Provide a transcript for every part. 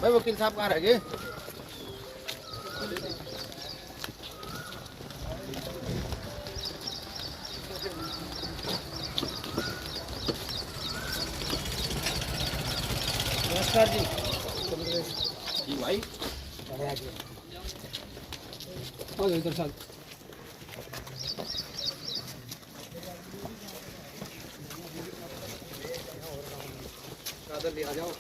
भाई वकील साहब कहाँ रह गए? नमस्कार जी। जी भाई इधर साथ आ जाओ।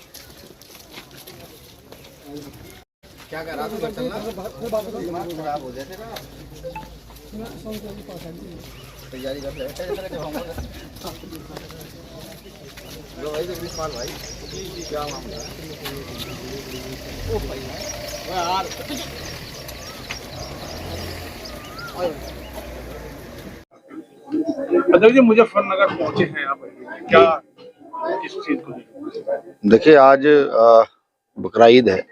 क्या कर रहा तू? घर चलना दिमाग खराब हो जाए तेरा। तैयारी कर रहे लो भाई जगदीश पाल भाई, क्या मामला है? ओ भाई यार अध्यक्ष जी मुजफ्फरनगर पहुंचे हैं आप, क्या इस चीज को? देखिए आज बकरा ईद है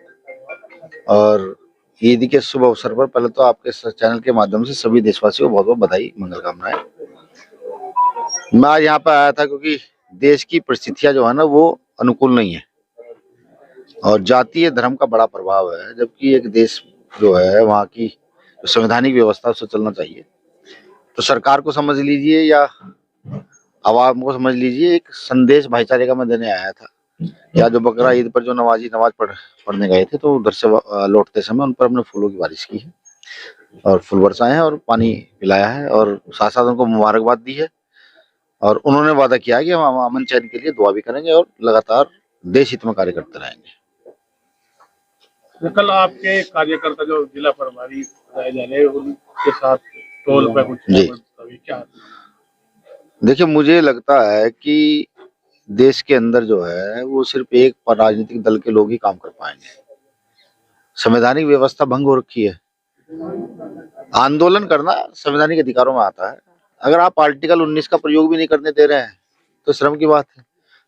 और ईद के शुभ अवसर पर पहले तो आपके इस चैनल के माध्यम से सभी देशवासियों को बहुत बहुत बधाई मंगल कामनाएं। मैं आज यहाँ पर आया था क्योंकि देश की परिस्थितियां जो है ना वो अनुकूल नहीं है और जातीय धर्म का बड़ा प्रभाव है, जबकि एक देश जो है वहाँ की जो संवैधानिक व्यवस्था उससे चलना चाहिए। तो सरकार को समझ लीजिए या आवाम को समझ लीजिए, एक संदेश भाईचारे का मैं देने आया था। या जो बकरा ईद पर जो नमाज पढ़ने गए थे तो उधर से लौटते समय उन पर हमने फूलों की बारिश की है और फूल बरसाए हैं और पानी पिलाया है और साथ साथ उनको मुबारकबाद दी है और उन्होंने वादा किया है कि हम अमन चैन के लिए दुआ भी करेंगे और लगातार देश हित में कार्य करते रहेंगे। कल आपके कार्यकर्ता जो जिला प्रभारी बताए जा रहे हैं उनके साथ टोल पे कुछ जी क्या? देखिए मुझे लगता है कि देश के अंदर जो है वो सिर्फ एक राजनीतिक दल के लोग ही काम कर पाएंगे। संवैधानिक व्यवस्था भंग हो रखी है। आंदोलन करना संवैधानिक अधिकारों में आता है। अगर आप आर्टिकल 19 का प्रयोग भी नहीं करने दे रहे हैं तो शर्म की बात है।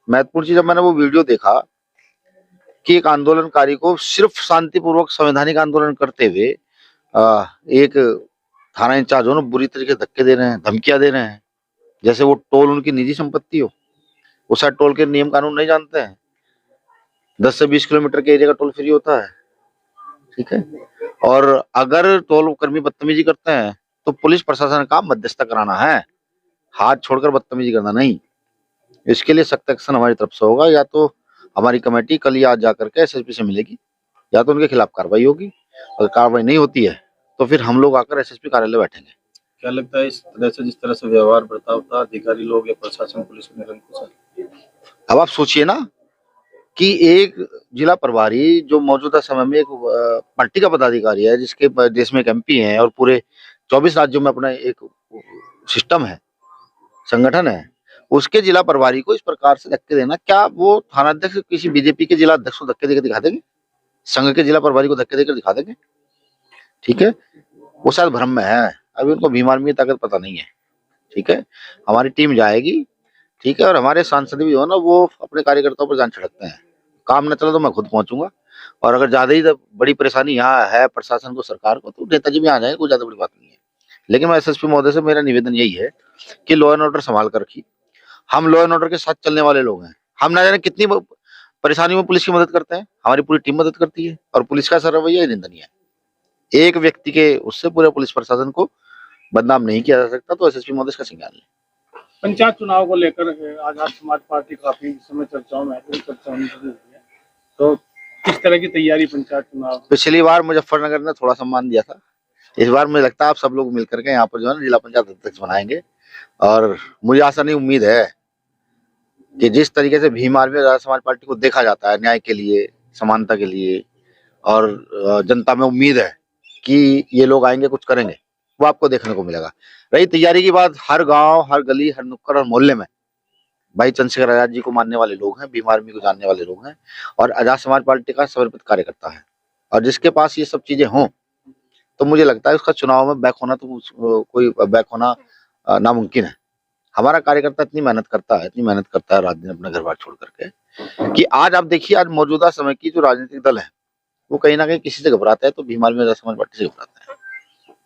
महत्वपूर्ण चीज, जब मैंने वो वीडियो देखा कि एक आंदोलनकारी को सिर्फ शांतिपूर्वक संवैधानिक आंदोलन करते हुए एक थाना इंचार्ज हो ना बुरी तरीके से धक्के दे रहे हैं, धमकियां दे रहे हैं, जैसे वो टोल उनकी निजी संपत्ति हो। वो शायद टोल के नियम कानून नहीं जानते हैं। 10 से 20 किलोमीटर के एरिया का टोल फ्री होता है, ठीक है। और अगर टोल कर्मी बदतमीजी करते हैं तो पुलिस प्रशासन का मध्यस्थता कराना है, हाथ छोड़कर बदतमीजी करना नहीं। इसके लिए सख्त एक्शन हमारी तरफ से होगा। या तो हमारी कमेटी कल या आज जाकर के एसएसपी से मिलेगी या तो उनके खिलाफ कार्रवाई होगी। अगर कार्रवाई नहीं होती है तो फिर हम लोग आकर एसएसपी कार्यालय बैठेंगे। क्या लगता है इस तरह से जिस तरह से व्यवहार बर्ताव था अधिकारी लोग या प्रशासन पुलिस में निरंकुश? अब आप सोचिए ना कि एक जिला प्रभारी जो मौजूदा समय में एक पार्टी का पदाधिकारी है, जिसके देश में एक एमपी है और पूरे 24 राज्यों में अपना एक सिस्टम है, संगठन है, उसके जिला प्रभारी को इस प्रकार से धक्के देना, क्या वो थानाध्यक्ष किसी बीजेपी के जिला अध्यक्ष को धक्के देकर दिखा देंगे? संघ के जिला प्रभारी को धक्के देकर दिखा देंगे? ठीक है, वो शायद भ्रम में है, अभी उनको भीम आर्मी की ताकत पता नहीं है। ठीक है, हमारी टीम जाएगी, ठीक है, और हमारे सांसद भी जो है ना वो अपने कार्यकर्ताओं पर जान छिड़कते हैं। काम न चले तो मैं खुद पहुंचूंगा और अगर ज्यादा ही बड़ी परेशानी यहाँ है प्रशासन को, सरकार को, तो नेताजी भी आ जाएंगे, कोई ज्यादा बड़ी बात नहीं है। लेकिन मैं एसएसपी महोदय से मेरा निवेदन यही है कि लॉ एंड ऑर्डर संभाल कर रखिए। हम लॉ एंड ऑर्डर के साथ चलने वाले लोग हैं। हम ना जाने कितनी परेशानियों में पुलिस की मदद करते हैं, हमारी पूरी टीम मदद करती है और पुलिस का सर रवैया निंदनीय है। एक व्यक्ति के उससे पूरे पुलिस प्रशासन को बदनाम नहीं किया जा सकता, तो एसएसपी महोदय का संज्ञान लें। पंचायत चुनाव को लेकर आजाद समाज पार्टी काफी समय चर्चाओं में है, तो किस तरह की तैयारी पंचायत चुनाव? पिछली बार मुजफ्फरनगर ने थोड़ा सम्मान दिया था, इस बार मुझे लगता है आप सब लोग मिलकर के यहाँ पर जो है ना जिला पंचायत अध्यक्ष बनाएंगे और मुझे आशा नहीं उम्मीद है कि जिस तरीके से भीम आर्मी और आजाद समाज पार्टी को देखा जाता है न्याय के लिए, समानता के लिए, और जनता में उम्मीद है कि ये लोग आएंगे कुछ करेंगे, वो आपको देखने को मिलेगा। रही तैयारी की बात, हर गांव, हर गली, हर नुक्कड़ और मोहल्ले में भाई चंद्रशेखर आजाद जी को मानने वाले लोग हैं, भीम आर्मी को जानने वाले लोग हैं और आजाद समाज पार्टी का समर्पित कार्यकर्ता है। और जिसके पास ये सब चीजें हों तो मुझे लगता है उसका चुनाव में बैक होना, तो कोई बैक होना नामुमकिन है। हमारा कार्यकर्ता इतनी मेहनत करता है रात दिन अपना घर बार छोड़ करके, कि आज आप देखिए, आज मौजूदा समय की जो राजनीतिक दल है वो कहीं ना कहीं किसी से घबराता है तो भीम आर्मी आजाद समाज पार्टी से घबराता है।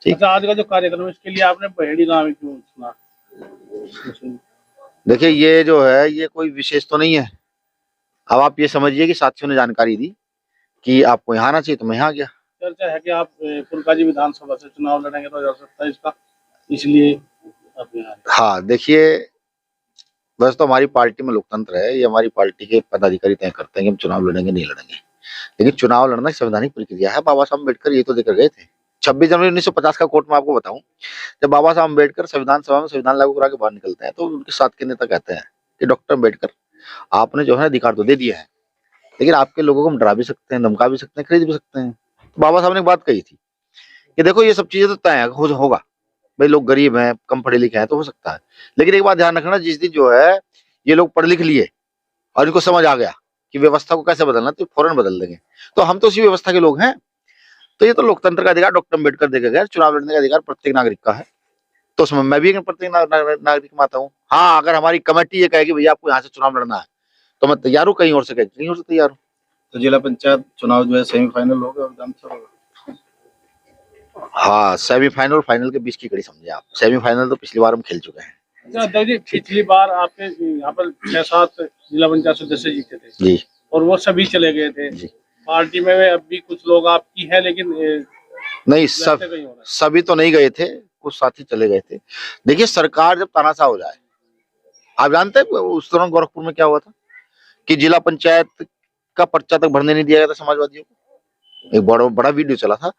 ठीक। अच्छा, आज का जो कार्यक्रम है इसके लिए आपने बहेड़ी गाँव क्यों चुना? देखिए ये जो है ये कोई विशेष तो नहीं है। अब आप ये समझिए कि साथियों ने जानकारी दी कि आपको यहाँ आना चाहिए तो मैं यहाँ गया। चर्चा है कि आप फुलकाजी विधानसभा से चुनाव लड़ेंगे 2027 का, इसलिए आप यहाँ आए। हाँ देखिए, वैसे तो हमारी पार्टी में लोकतंत्र है, ये हमारी पार्टी के पदाधिकारी तय करते हैं कि हम चुनाव लड़ेंगे नहीं लड़ेंगे, लेकिन चुनाव लड़ना एक संवैधानिक प्रक्रिया है। बाबा साहब अम्बेडकर ये तो देकर गए थे 26 जनवरी 1950 का कोर्ट में आपको बताऊं, जब बाबा साहब अम्बेडकर संविधान सभा में संविधान लागू करा के बाहर निकलते हैं तो उनके साथ के नेता कहते हैं कि डॉक्टर अम्बेडकर आपने जो है अधिकार तो दे दिया है, लेकिन आपके लोगों को हम डरा भी सकते हैं, धमका भी सकते हैं, खरीद भी सकते हैं। तो बाबा साहब ने एक बात कही थी कि देखो ये सब चीजें तो तय होगा, भाई लोग गरीब हैं, कम पढ़े लिखे हैं तो हो सकता है, लेकिन एक बात ध्यान रखना, जिस दिन जो है ये लोग पढ़ लिख लिए और इनको समझ आ गया कि व्यवस्था को कैसे बदलना, तो फौरन बदल देंगे। तो हम तो उसी व्यवस्था के लोग हैं। तो ये तो लोकतंत्र का अधिकार डॉक्टर अम्बेडकर देके गए, चुनाव लड़ने का अधिकार प्रत्येक नागरिक का है, तो उसमें मैं भी प्रत्येक नागरिक में आता हूँ। हाँ, अगर हमारी कमेटी ये कहेगी भैया आपको यहाँ से चुनाव लड़ना है तो मैं तैयार हूँ, कहीं और से कहीं और से तैयार हूँ। तो जिला पंचायत चुनाव जो है सेमीफाइनल होगा और विधानसभा होगा। हाँ, सेमीफाइनल और फाइनल के बीच की कड़ी समझे आप। सेमीफाइनल तो पिछली बार हम खेल चुके हैं। अच्छा अध्यक्ष जी, पिछली बार आपके यहाँ पर 6-7 जिला पंचायत सदस्य जीते थे जी, और वो सभी चले गए थे जी। पार्टी में। अब भी कुछ लोग आपकी है, लेकिन नहीं, सभी तो नहीं गए थे, कुछ साथी चले गए थे। देखिए सरकार जब तानाशाह हो जाए, आप जानते हैं उस दौरान गोरखपुर में क्या हुआ था कि जिला पंचायत का पर्चा तक भरने नहीं दिया गया था समाजवादियों को, एक बड़ा वीडियो चला था।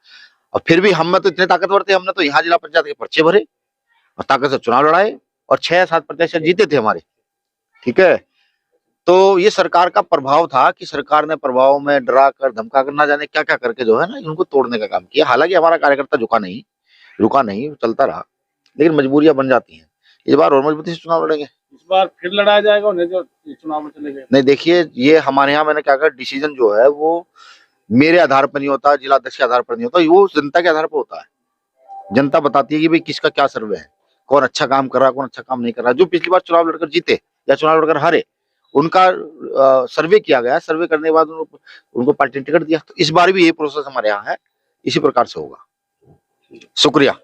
और फिर भी हम में तो इतने ताकतवर थे, हमने तो यहाँ जिला पंचायत के पर्चे भरे और ताकत से चुनाव लड़ाए और 6-7 प्रत्याशी जीते थे हमारे। ठीक है, तो ये सरकार का प्रभाव था कि सरकार ने प्रभाव में डरा कर धमका कर ना जाने क्या क्या करके जो है ना इनको तोड़ने का काम किया। हालांकि हमारा कार्यकर्ता रुका नहीं, चलता रहा, लेकिन मजबूरियां बन जाती हैं। इस बार और मजबूती से चुनाव लड़ेंगे। इस बार फिर लड़ाया जाएगा उन्हें जो चुनाव में चले गए। नहीं देखिए, ये हमारे यहाँ मैंने क्या कहा, डिसीजन जो है वो मेरे आधार पर नहीं होता, जिला अध्यक्ष के आधार पर नहीं होता, वो जनता के आधार पर होता है। जनता बताती है कि भाई किसका क्या सर्वे है, कौन अच्छा काम कर रहा है, कौन अच्छा काम नहीं कर रहा। जो पिछली बार चुनाव लड़कर जीते या चुनाव लड़कर हारे, उनका सर्वे किया गया, सर्वे करने के बाद उनको पार्टी ने टिकट दिया। तो इस बार भी ये प्रोसेस हमारे यहाँ है, इसी प्रकार से होगा। शुक्रिया।